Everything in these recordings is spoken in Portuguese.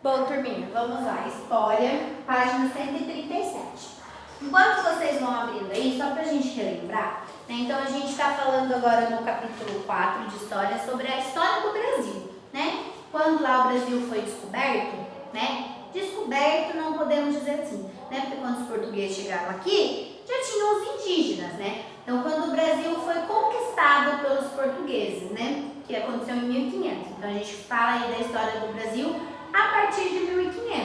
Bom, turminha, vamos lá. História, página 137. Enquanto vocês vão abrindo aí, só pra gente relembrar, né? Então, a gente tá falando agora no capítulo 4 de História sobre a história do Brasil, né? Quando lá o Brasil foi descoberto, né? Descoberto não podemos dizer assim, né? Porque quando os portugueses chegaram aqui, já tinham os indígenas, né? Então, quando o Brasil foi conquistado pelos portugueses, né? Que aconteceu em 1500. Então, a gente fala aí da história do Brasil a partir de 1500,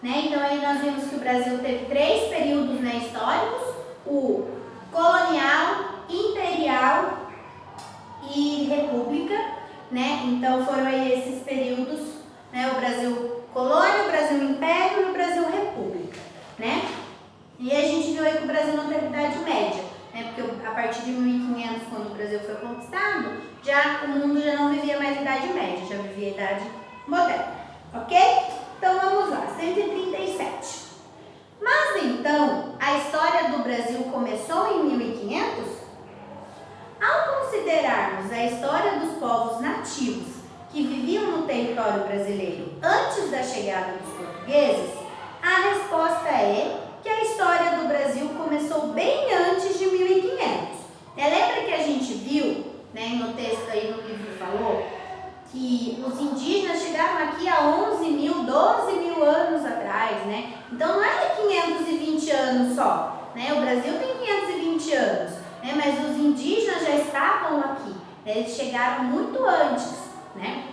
né? Então, aí nós vimos que o Brasil teve 3 períodos, né, históricos: o colonial, imperial e república, né? Então, foram aí esses períodos, né? O Brasil colônia, o Brasil império e o Brasil república, né? E a gente viu aí que o Brasil não teve Idade Média, né? Porque a partir de 1500, quando o Brasil foi conquistado, o mundo já não vivia mais Idade Média, já vivia Idade Moderna. Ok? Então vamos lá, 137. Mas então, a história do Brasil começou em 1500? Ao considerarmos a história dos povos nativos que viviam no território brasileiro antes da chegada dos portugueses, a resposta é que a história do Brasil começou bem antes de 1500. Lembra que a gente viu, né, no texto aí no livro falou, que os indígenas chegaram aqui há 11 mil, 12 mil anos atrás, né? Então não é 520 anos só, né? O Brasil tem 520 anos, né? Mas os indígenas já estavam aqui, né? Eles chegaram muito antes, né?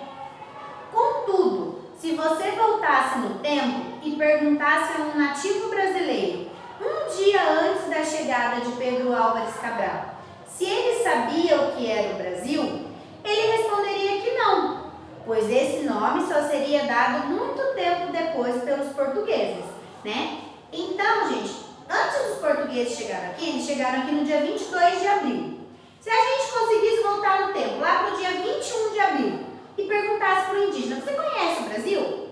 Contudo, se você voltasse no tempo e perguntasse a um nativo brasileiro, um dia antes da chegada de Pedro Álvares Cabral, se ele sabia o que era o Brasil, ele responderia que não, pois esse nome só seria dado muito tempo depois pelos portugueses, né? Então, gente, antes dos portugueses chegarem aqui, eles chegaram aqui no dia 22 de abril. Se a gente conseguisse voltar no tempo, lá para o dia 21 de abril, e perguntasse para o indígena: você conhece o Brasil?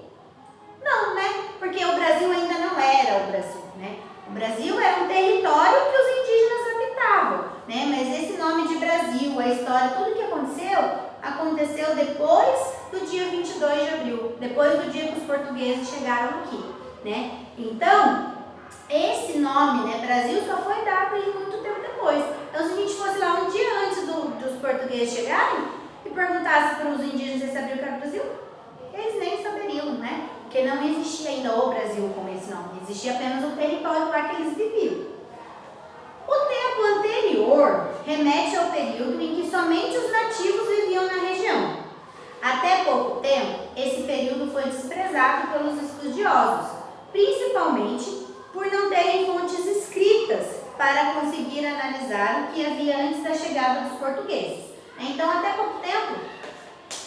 Não, né? Porque o Brasil ainda não era o Brasil, né? O Brasil era um território que os indígenas habitavam, né? Mas esse nome de Brasil, a história, tudo que aconteceu depois do dia 22 de abril, depois do dia que os portugueses chegaram aqui, né? Então, esse nome, né, Brasil, só foi dado aí muito tempo depois. Então, se a gente fosse lá um dia antes dos portugueses chegarem e perguntasse para os indígenas se sabiam o que era o Brasil, eles nem saberiam, né? Porque não existia ainda o Brasil como esse nome, existia apenas o território lá que eles viviam. O tempo anterior remete ao período em que somente os nativos viviam na região. Até pouco tempo, esse período foi desprezado pelos estudiosos, principalmente por não terem fontes escritas para conseguir analisar o que havia antes da chegada dos portugueses. Então, até pouco tempo,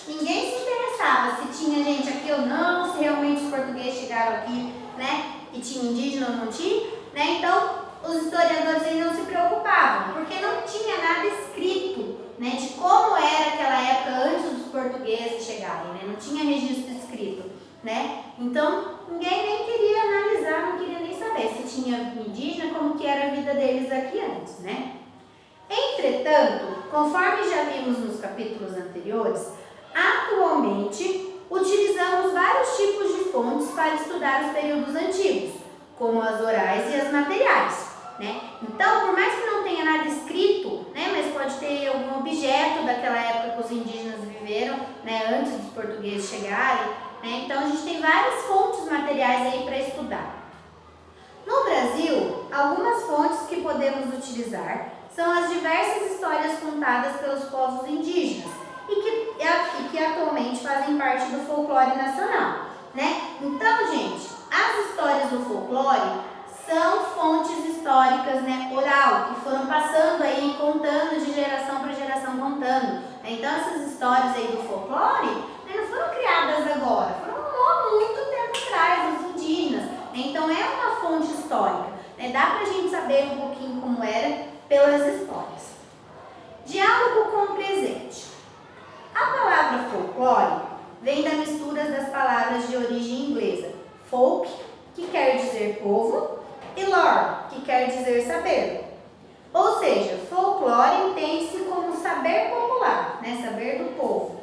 ninguém se interessava se tinha gente aqui ou não, se realmente os portugueses chegaram aqui, né, e tinha indígena ou não tinha, né? Então, os historiadores aí não se preocupavam, porque não tinha nada escrito, né, de como era aquela época antes dos portugueses chegarem, né? Não tinha registro escrito, né? Então, ninguém nem queria analisar, não queria nem saber se tinha indígena, como que era a vida deles aqui antes, né? Entretanto, conforme já vimos nos capítulos anteriores, atualmente utilizamos vários tipos de fontes para estudar os períodos antigos, como as orais e as materiais, né? Então, por mais que não tenha nada escrito, né, mas pode ter algum objeto daquela época que os indígenas viveram, né, antes dos portugueses chegarem, né? Então, a gente tem várias fontes materiais aí para estudar. No Brasil, algumas fontes que podemos utilizar são as diversas histórias contadas pelos povos indígenas e que atualmente fazem parte do folclore nacional, né? Então, gente, as histórias do folclore são fontes históricas, né, oral, que foram passando aí, contando de geração para geração, contando. Então, essas histórias aí do folclore, né, não foram criadas agora, foram há muito tempo atrás, os indígenas. Então, é uma fonte histórica, né? Dá pra gente saber um pouquinho como era pelas histórias. Diálogo com o presente. A palavra folclore vem da mistura das palavras de origem inglesa folk, que quer dizer povo, e lore, que quer dizer saber. Ou seja, folclore entende-se como saber popular, né? Saber do povo.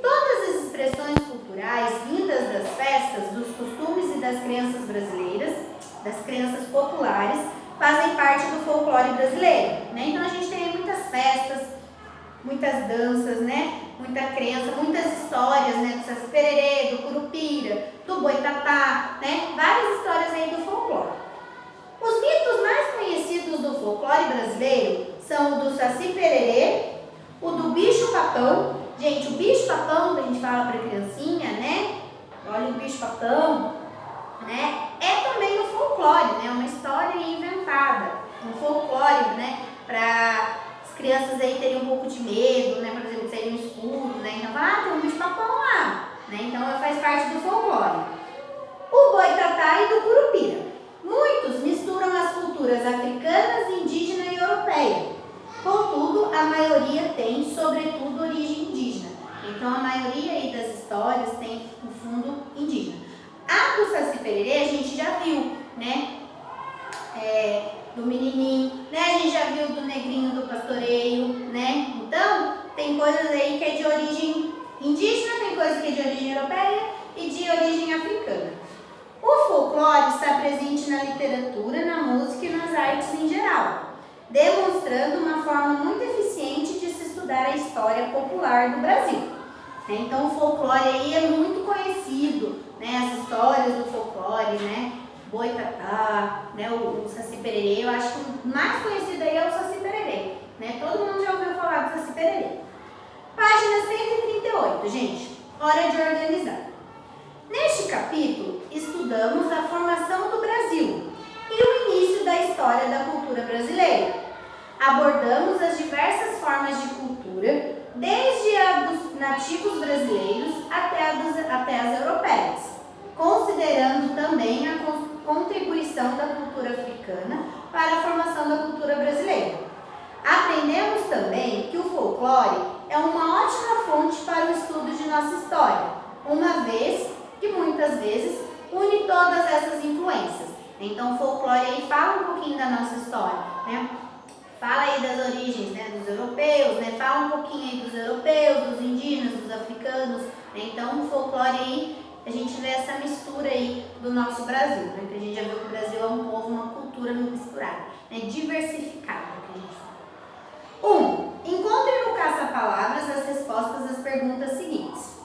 Todas as expressões culturais vindas das festas, dos costumes e das crenças brasileiras, das crenças populares, fazem parte do folclore brasileiro, né? Então a gente tem muitas festas, muitas danças, né? Muita crença, muitas histórias, né? Do Saci Pererê, do Curupira, do Boitatá, né? Várias histórias aí do folclore. Os mitos mais conhecidos do folclore brasileiro são o do Saci Pererê, o do bicho-papão. Gente, o bicho-papão, que a gente fala para criancinha, né? Olha o bicho-papão, né? É também o folclore, né? Uma história inventada, um folclore, né? Para as crianças aí terem um pouco de medo, né? Por exemplo, sair no escuro, né? Então, tem um bicho-papão lá, né? Então, faz parte do folclore. O Boitatá e do Curupira. Muitos misturam as culturas africanas, indígena e europeia. Contudo, a maioria tem, sobretudo, origem indígena. Então, a maioria aí das histórias tem um fundo indígena. A do Saci Pererê a gente já viu, né? Do menininho, né? A gente já viu do negrinho do pastoreio, né? Então, tem coisas aí que é de origem indígena, tem coisa que é de origem europeia e de origem africana. O folclore está presente na literatura, na música e nas artes em geral, demonstrando uma forma muito eficiente de se estudar a história popular do Brasil. Então, o folclore aí é muito conhecido, né? As histórias do folclore, né? Boitatá, né? O Saci Pererê, eu acho que o mais conhecido aí é o Saci Pererê, né? Todo mundo já ouviu falar do Saci Pererê. Página 138, gente, hora de organizar. Neste capítulo, estudamos a formação do Brasil e o início da história da cultura brasileira. Abordamos as diversas formas de cultura, desde a dos nativos brasileiros até as europeias, considerando também a contribuição da cultura africana para a formação da cultura brasileira. Aprendemos também que o folclore é uma ótima fonte para o estudo de nossa história, uma vez que muitas vezes une todas essas influências. Então, o folclore aí fala um pouquinho da nossa história, né? Fala aí das origens, né, dos europeus, né? Fala um pouquinho aí dos europeus, dos indígenas, dos africanos, né? Então, o folclore aí, a gente vê essa mistura aí do nosso Brasil, né? Que a gente já viu que o Brasil é um povo, uma cultura misturada, né? Diversificada, que a gente fala. Encontre no caça-palavras as respostas às perguntas seguintes.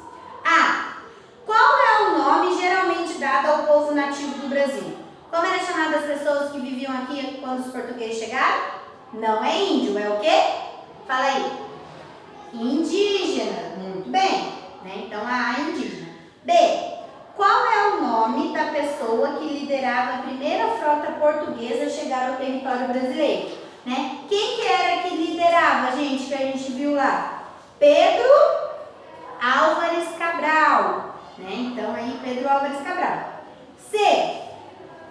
A. Qual é o nome geralmente dado ao povo nativo do Brasil? Como era chamada as pessoas que viviam aqui quando os portugueses chegaram? Não é índio, é o quê? Fala aí. Indígena. Muito bem. Né? Então, a A é indígena. B. Qual é o nome da pessoa que liderava a primeira frota portuguesa a chegar ao território brasileiro? Né? Quem que era que liderava, gente, que a gente viu lá? Pedro Álvares Cabral. Né? Então, aí, Pedro Álvares Cabral. C.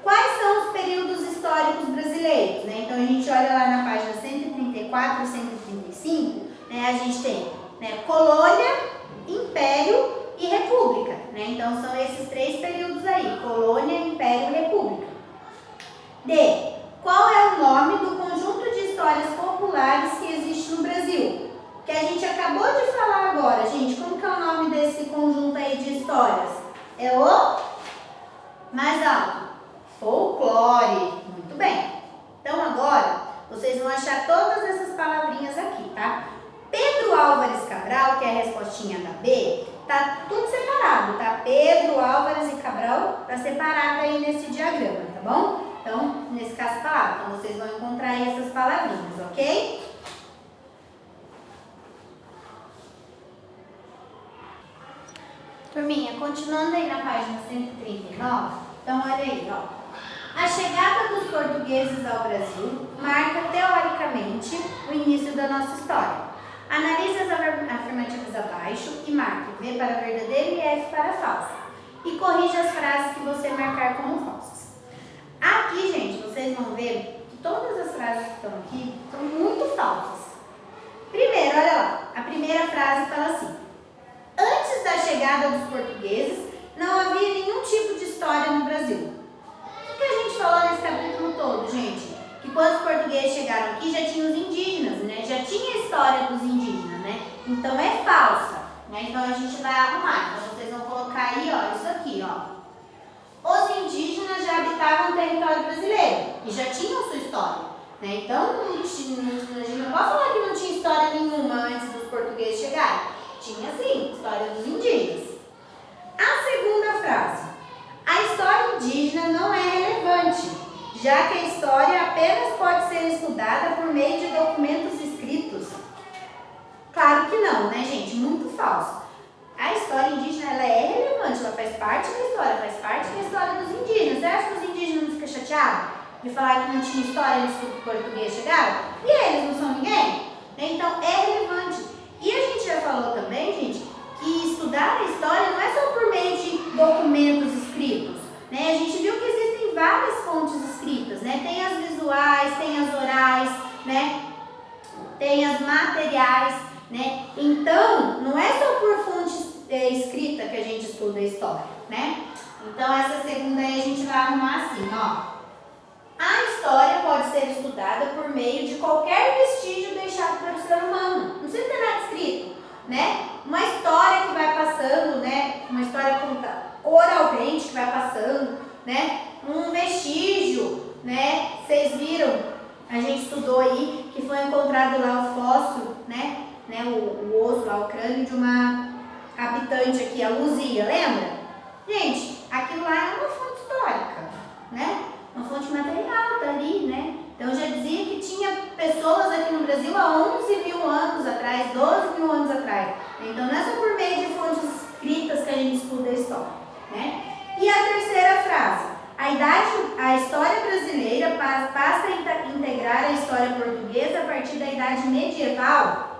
Quais são os períodos históricos brasileiros? Né? Então, a gente olha lá na página 134 e 135, né? A gente tem, né, colônia, império e república. Né? Então, são esses três períodos aí, colônia, império e república. D. Qual é o nome do conjunto de histórias populares que existe no Brasil? Que a gente acabou de falar agora, gente. Como que é o nome desse conjunto aí de histórias? É o mais alto. Folclore. Muito bem. Então, agora, vocês vão achar todas essas palavrinhas aqui, tá? Pedro Álvares Cabral, que é a respostinha da B, tá tudo separado, tá? Pedro Álvares e Cabral tá separado aí nesse diagrama, tá bom? Então, nesse caso, palavra. Então, vocês vão encontrar aí essas palavrinhas, ok? Turminha, continuando aí na página 139, então olha aí, ó. A chegada dos portugueses ao Brasil marca, teoricamente, o início da nossa história. Analise as afirmativas abaixo e marque V para verdadeiro e F para falso. E corrija as frases que você marcar como falsas. Aqui, gente, vocês vão ver que todas as frases que estão aqui são muito falsas. Primeiro, olha lá, a primeira frase fala assim: antes da chegada dos portugueses, não havia nenhum tipo de história no Brasil. O que a gente falou nesse capítulo todo, gente? Que quando os portugueses chegaram aqui, já tinha os indígenas, né? Já tinha a história dos indígenas, né? Então, é falsa, né? Então a gente vai arrumar. Então vocês vão colocar aí, ó, isso aqui, ó. Os indígenas já habitavam o território brasileiro e já tinham sua história, né? Então a gente não pode falar que não tinha história nenhuma antes dos portugueses chegarem. Tinha sim, história dos indígenas. A segunda frase. A história indígena não é relevante, já que a história apenas pode ser estudada por meio de documentos escritos. Claro que não, né, gente? Muito falso. A história indígena, ela é relevante, ela faz parte da história dos indígenas. Você acha que os indígenas não ficam chateados de falar que não tinha história antes que os portugueses chegaram? E eles não são ninguém? Então, é relevante. E a gente já falou também, gente, que estudar a história não é só por meio de documentos escritos, né? A gente viu que existem várias fontes escritas, né? Tem as visuais, tem as orais, né? Tem as materiais, né? Então, não é só por fonte escrita que a gente estuda a história, né? Então, essa segunda aí a gente vai arrumar assim, ó. A história pode ser estudada por meio de qualquer vestígio deixado pelo ser humano. Não precisa ter nada escrito, né? Uma história que vai passando, né? Uma história contada oralmente que vai passando, né? Um vestígio, né? Vocês viram? A gente estudou aí que foi encontrado lá o fóssil, né? O osso lá, o crânio de uma habitante aqui, a Luzia, lembra? Gente, aquilo lá é uma fonte histórica, né? Uma fonte material, tá ali, né? Então, já dizia que tinha pessoas aqui no Brasil há 11 mil anos atrás, 12 mil anos atrás. Então, não é só por meio de fontes escritas que a gente estuda a história, né? E a terceira frase. A história brasileira passa a integrar a história portuguesa a partir da Idade Medieval?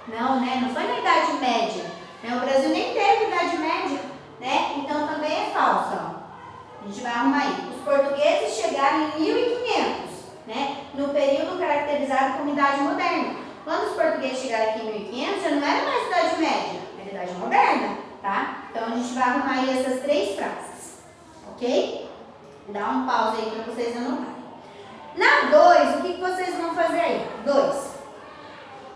Não, né? Não foi na Idade Média. Né? O Brasil nem teve Idade Média, né? Então, também é falso, ó. A gente vai arrumar aí. Os portugueses chegaram em 1500, né? No período caracterizado como Idade Moderna. Quando os portugueses chegaram aqui em 1500, já não era mais Idade Média, era Idade Moderna, tá? Então, a gente vai arrumar aí essas três frases, ok? Dá um pause aí para vocês anotarem. Na 2, o que vocês vão fazer aí? 2.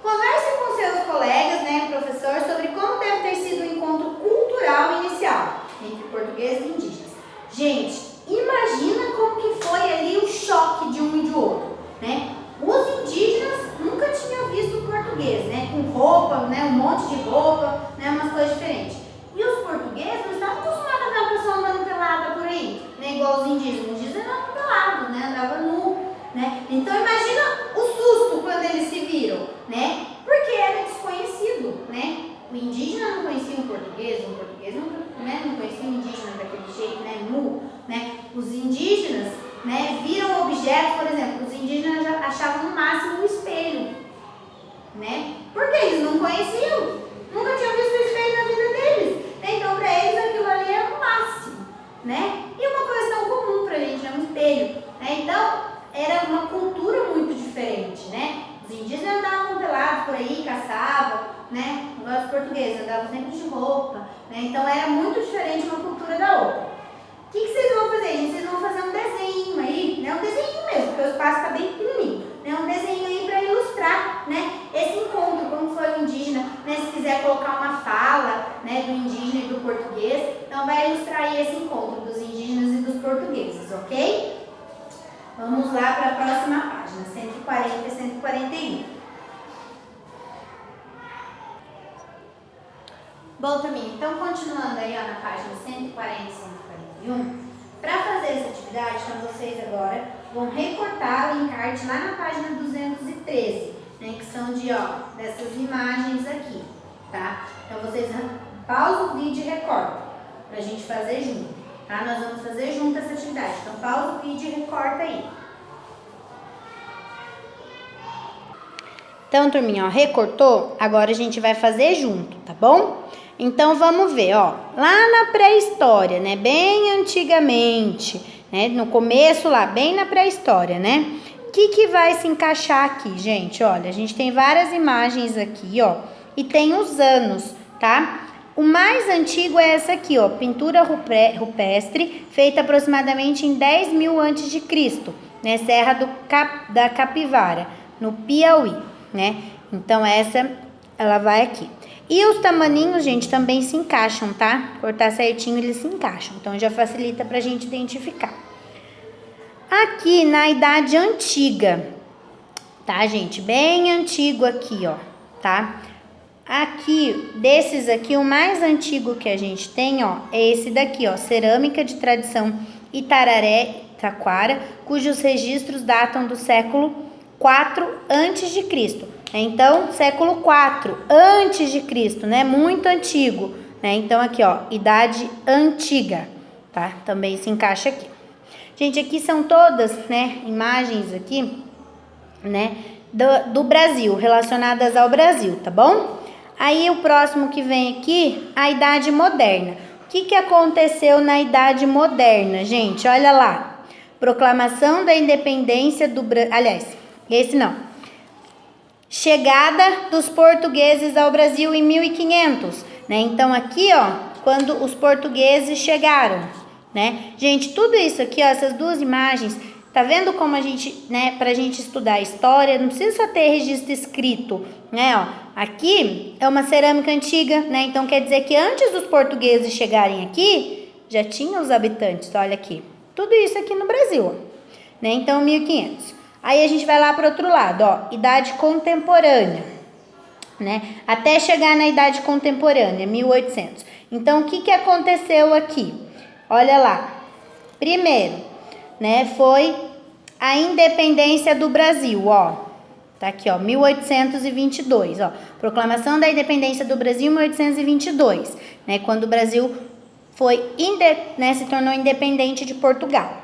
Converse com seus colegas, né, professor, sobre como deve ter sido o encontro cultural inicial entre portugueses e indígenas. Gente, imagina como que foi ali o choque de um e de outro, né? Os indígenas nunca tinham visto o português, né? Com roupa, né? Um monte de roupa, né? Umas coisas diferentes. E os portugueses não estavam acostumados a ver uma pessoa andando pelada por aí, né? Igual os indígenas. Os indígenas andavam pelados, né? Andavam nu, né? Então imagina o susto quando eles se viram, né? Porque era desconhecido, né? O indígena não conhecia o português não conhecia o indígena daquele jeito, né? Nu, né? Os indígenas, né? Viram objetos, por exemplo, os indígenas já achavam no máximo um espelho, né? Porque eles não conheciam, nunca tinham visto o espelho na vida deles. Então, para eles, aquilo ali era o máximo, né? E uma coisa tão comum pra gente, né? Um espelho, né? Então, era uma cultura muito diferente, né? Os indígenas andavam pelados por aí, caçavam, né? Igual os portugueses, andavam sempre de roupa, né? Então, era muito diferente uma cultura da outra. O que vocês vão fazer, gente? Vocês vão fazer um desenho aí, né? Um desenho mesmo, porque o espaço está bem pequenininho, né? Um desenho aí para ilustrar, né? Esse encontro, como foi o indígena, né? Se quiser colocar uma fala, né? Do indígena e do português, então vai ilustrar aí esse encontro dos indígenas e dos portugueses, ok? Vamos lá para a próxima página, 140 e 141. Bom, turminha, então continuando aí ó, na página 140 e 141, para fazer essa atividade, então vocês agora vão recortar o encarte lá na página 213, né, que são dessas imagens aqui, tá? Então vocês pausam o vídeo e recortam, para a gente fazer junto, tá? Nós vamos fazer junto essa atividade, então pausa o vídeo e recorta aí. Então, turminha, ó, recortou? Agora a gente vai fazer junto, tá bom? Então, vamos ver, ó, lá na pré-história, né, bem antigamente, né, no começo lá, bem na pré-história, né, o que vai se encaixar aqui, gente? Olha, a gente tem várias imagens aqui, ó, e tem os anos, tá? O mais antigo é essa aqui, ó, pintura rupestre, feita aproximadamente em 10 mil a.C., né, Serra da Capivara, no Piauí, né? Então, ela vai aqui. E os tamaninhos, gente, também se encaixam, tá? Cortar certinho, eles se encaixam. Então, já facilita pra gente identificar. Aqui, na Idade Antiga, tá, gente? Bem antigo aqui, ó, tá? Aqui, desses aqui, o mais antigo que a gente tem, ó, é esse daqui, ó, Cerâmica de Tradição Itararé, Taquara, cujos registros datam do século 4 antes de Cristo. Então, século 4 antes de Cristo, né? Muito antigo, né? Então, aqui, ó, Idade Antiga, tá? Também se encaixa aqui. Gente, aqui são todas, né, imagens aqui, né, do Brasil, relacionadas ao Brasil, tá bom? Aí, o próximo que vem aqui, a Idade Moderna. O que aconteceu na Idade Moderna, gente? Olha lá. Proclamação da Independência do Brasil. Aliás, esse não. Chegada dos portugueses ao Brasil em 1500, né? Então, aqui, ó, quando os portugueses chegaram, né? Gente, tudo isso aqui, ó, essas duas imagens, tá vendo como a gente, né, pra gente estudar a história, não precisa só ter registro escrito, né, ó. Aqui é uma cerâmica antiga, né? Então, quer dizer que antes dos portugueses chegarem aqui, já tinha os habitantes, olha aqui. Tudo isso aqui no Brasil, ó, né? Então, 1500. Aí a gente vai lá para o outro lado, ó, Idade Contemporânea, né? Até chegar na Idade Contemporânea, 1800. Então, o que aconteceu aqui? Olha lá. Primeiro, né, foi a independência do Brasil, ó. Tá aqui, ó, 1822, ó. Proclamação da Independência do Brasil, 1822, né? Quando o Brasil foi, né, se tornou independente de Portugal.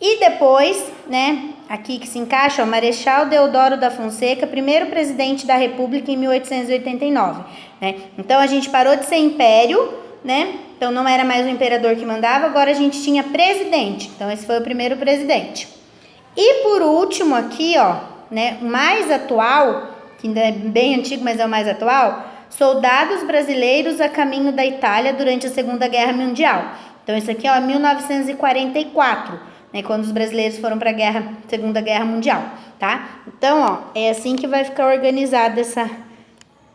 E depois, né, aqui que se encaixa, ó, Marechal Deodoro da Fonseca, primeiro presidente da República em 1889, né? Então, a gente parou de ser império, né? Então, não era mais o imperador que mandava, agora a gente tinha presidente. Então, esse foi o primeiro presidente. E por último aqui, ó, né, o mais atual, que ainda é bem antigo, mas é o mais atual, soldados brasileiros a caminho da Itália durante a Segunda Guerra Mundial. Então, isso aqui, ó, é 1944, né, quando os brasileiros foram para a Segunda Guerra Mundial, tá? Então, ó, é assim que vai ficar organizada essa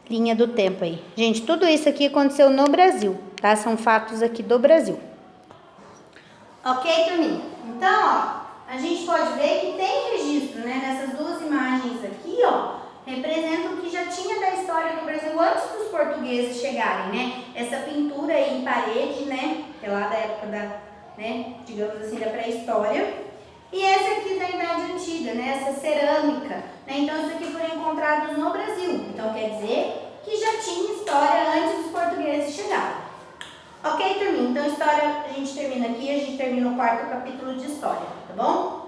linha do tempo aí. Gente, tudo isso aqui aconteceu no Brasil, tá? São fatos aqui do Brasil. Ok, turminha? Então, ó, a gente pode ver que tem registro, né, nessas duas imagens aqui, ó, representam o que já tinha da história do Brasil antes dos portugueses chegarem, né? Essa pintura aí em parede, né, que é lá da época da, né, digamos assim, da pré-história. E essa aqui da Idade Antiga, né, essa cerâmica, né? Então, isso aqui foram encontrados no Brasil. Então, quer dizer que já tinha história antes dos portugueses chegarem. Ok, turminha? Então, história, a gente termina aqui, a gente termina o 4º capítulo de história, tá bom?